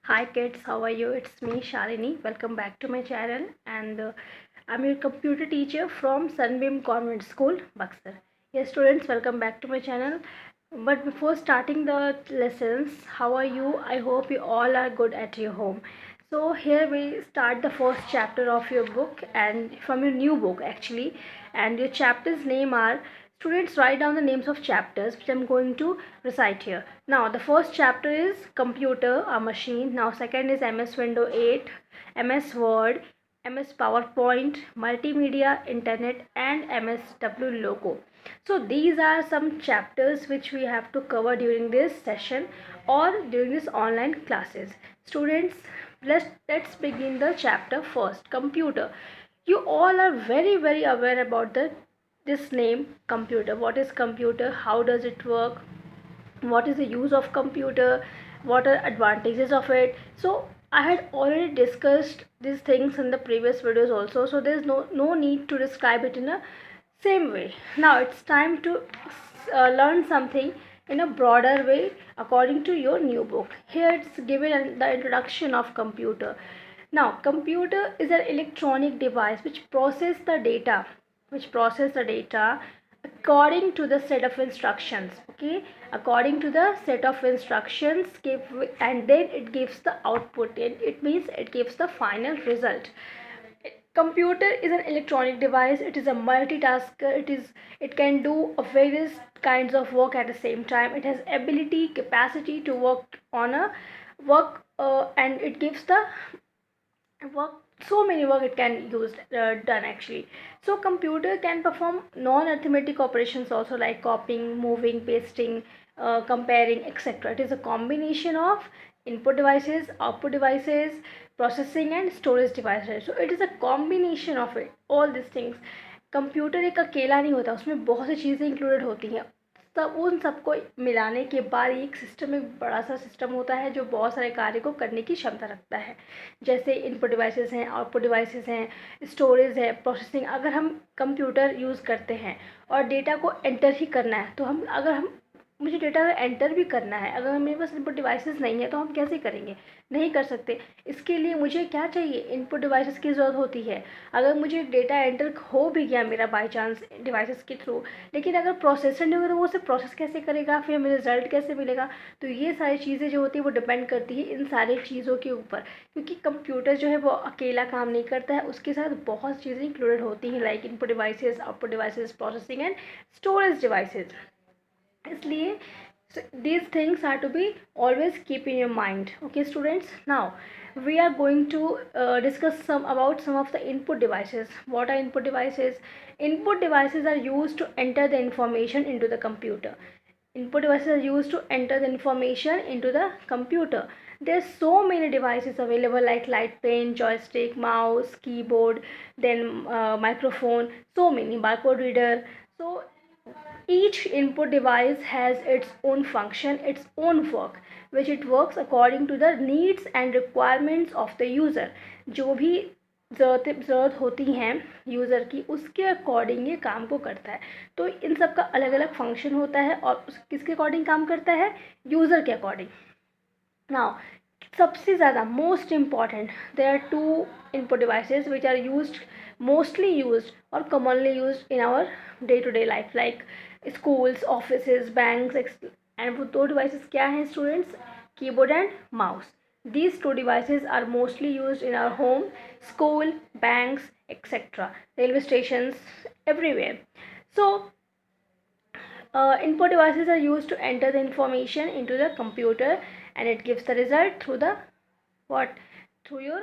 Hi kids, how are you? It's me Shalini. Welcome back to my channel and I'm your computer teacher from Sunbeam Convent School, Buxar. Yes students, welcome back to my channel. But before starting the lessons, how are you? I hope you all are good at your home. So here we start the first chapter of your book and from your new book actually, and your chapters name are. Students, write down the names of chapters which I'm going to recite here. Now the first chapter is computer, a machine. Now second is MS Window 8, MS Word, MS PowerPoint, multimedia, internet, and MSW logo. So these are some chapters which we have to cover during this session or during this online classes. Students, let's begin the chapter first. Computer. You all are very aware about this name computer. What is computer? How does it work? What is the use of computer? What are advantages of it? So I had already discussed these things in the previous videos also, so there's no need to describe it in a same way. Now it's time to learn something in a broader way according to your new book. Here it's given the introduction of computer. Now computer is an electronic device which process the data according to the set of instructions. Okay, according to the set of instructions give, and then it gives the output, and it means it gives the final result. Computer is an electronic device. It is a multitasker. It can do various kinds of work at the same time. It has ability, capacity to work on a work, and it gives the work, so many work it can use done actually. So computer can perform non-arithmetic operations also, like copying, moving, pasting, comparing, etc. It is a combination of input devices, output devices, processing and storage devices. So it is a combination of it, all these things. Computer एक अकेला नहीं होता, उसमें बहुत सी चीज़ें included होती हैं। तब उन सबको मिलाने के बाद एक सिस्टम, एक बड़ा सा सिस्टम होता है जो बहुत सारे कार्य को करने की क्षमता रखता है। जैसे इनपुट डिवाइसेस हैं, आउटपुट डिवाइसेस हैं, स्टोरेज है, प्रोसेसिंग। अगर हम कंप्यूटर यूज़ करते हैं और डेटा को एंटर ही करना है, तो हम मुझे डेटा एंटर भी करना है, अगर मेरे पास इनपुट डिवाइसेस नहीं है तो हम कैसे करेंगे? नहीं कर सकते। इसके लिए मुझे क्या चाहिए? इनपुट डिवाइसेस की ज़रूरत होती है। अगर मुझे डेटा एंटर हो भी गया मेरा बाई चांस डिवाइसेस के थ्रू, लेकिन अगर प्रोसेसर नहीं होगा तो वो उसे प्रोसेस कैसे करेगा, फिर हमें रिजल्ट कैसे मिलेगा? तो ये सारी चीज़ें जो होती है वो डिपेंड करती है इन सारी चीज़ों के ऊपर, क्योंकि कंप्यूटर जो है वो अकेला काम नहीं करता है, उसके साथ बहुत चीज़ें इंक्लूडेड होती हैं, like input devices, output devices, processing and storage devices. इसलिए these things are to be always keep in your mind. Okay students, now we are going to discuss some of the input devices. What are input devices? Input devices are used to enter the information into the computer. Input devices are used to enter the information into the computer. There's so many devices available, like light pen, joystick, mouse, keyboard, then microphone, so many, barcode reader. So each input device has its own function, its own work, which it works according to the needs and requirements of the user. जो भी ज़रूरत होती हैं user की, उसके according ये काम को करता है। तो इन सब का अलग अलग फंक्शन होता है और किसके अकॉर्डिंग काम करता है? यूज़र के अकॉर्डिंग। नाउ सबसे ज़्यादा most important, there are two input devices which are used, mostly used और commonly used in our day to day life, like schools, offices, banks, and वो दो devices क्या हैं students? Keyboard and mouse. These two devices are mostly used in our home, school, banks, etc. Railway stations, everywhere. So input devices are used to enter the information into the computer, and it gives the result through the what? Through your,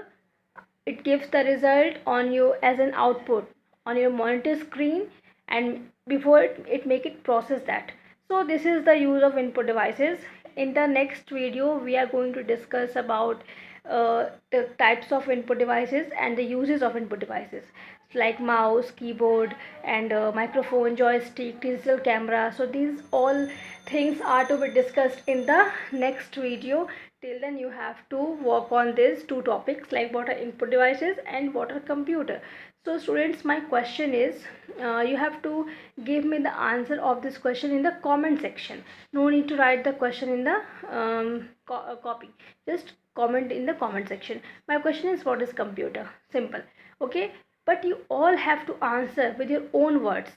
it gives the result on you as an output on your monitor screen, and before it make it process that. So this is the use of input devices. In the next video we are going to discuss about the types of input devices and the uses of input devices, like mouse, keyboard, and microphone, joystick, digital camera. So these all things are to be discussed in the next video. till then you have to work on these two topics, like what are input devices and what are computer. So students, my question is, you have to give me the answer of this question in the comment section. No need to write the question in the copy, just comment in the comment section. My question is, what is computer? Simple. Okay, but you all have to answer with your own words.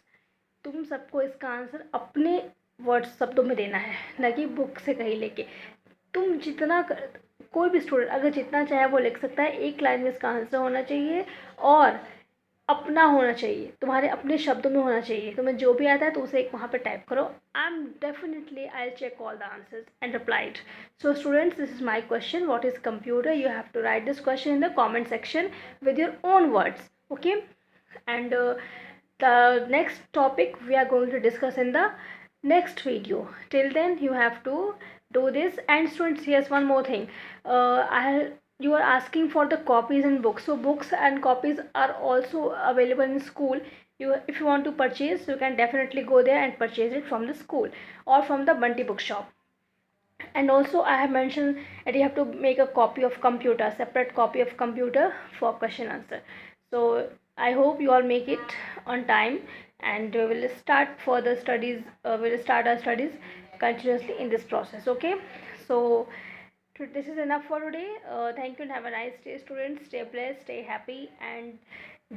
तुम सबको इसका answer अपने words शब्दों में देना है, ना कि बुक से कहीं लेके। तुम जितना कोई भी स्टूडेंट अगर जितना चाहे वो लिख सकता है, एक लाइन में इसका आंसर होना चाहिए और अपना होना चाहिए, तुम्हारे अपने शब्दों में होना चाहिए। तुम्हें जो भी आता है तो उसे एक वहाँ पे टाइप करो। I am definitely I check all the answers and replied. So students, this is my question, what is computer? You have to write this question in the comment section with your own words. Okay, and the next topic we are going to discuss in the next video. Till then you have to do this. And students, here's one more thing. You are asking for the copies and books, so books and copies are also available in school. If you want to purchase, you can definitely go there and purchase it from the school or from the Bunty bookshop. And also I have mentioned that you have to make a copy of computer, separate copy of computer for question answer. So I hope you all make it on time, and we will start further studies. We will start our studies continuously in this process. Okay, so this is enough for today. Thank you and have a nice day, students. Stay blessed, stay happy, and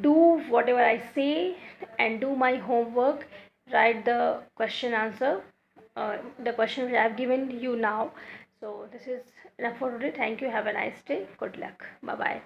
do whatever I say, and do my homework. Write the question answer, the question which I have given you now. So this is enough for today. Thank you. Have a nice day. Good luck. Bye bye.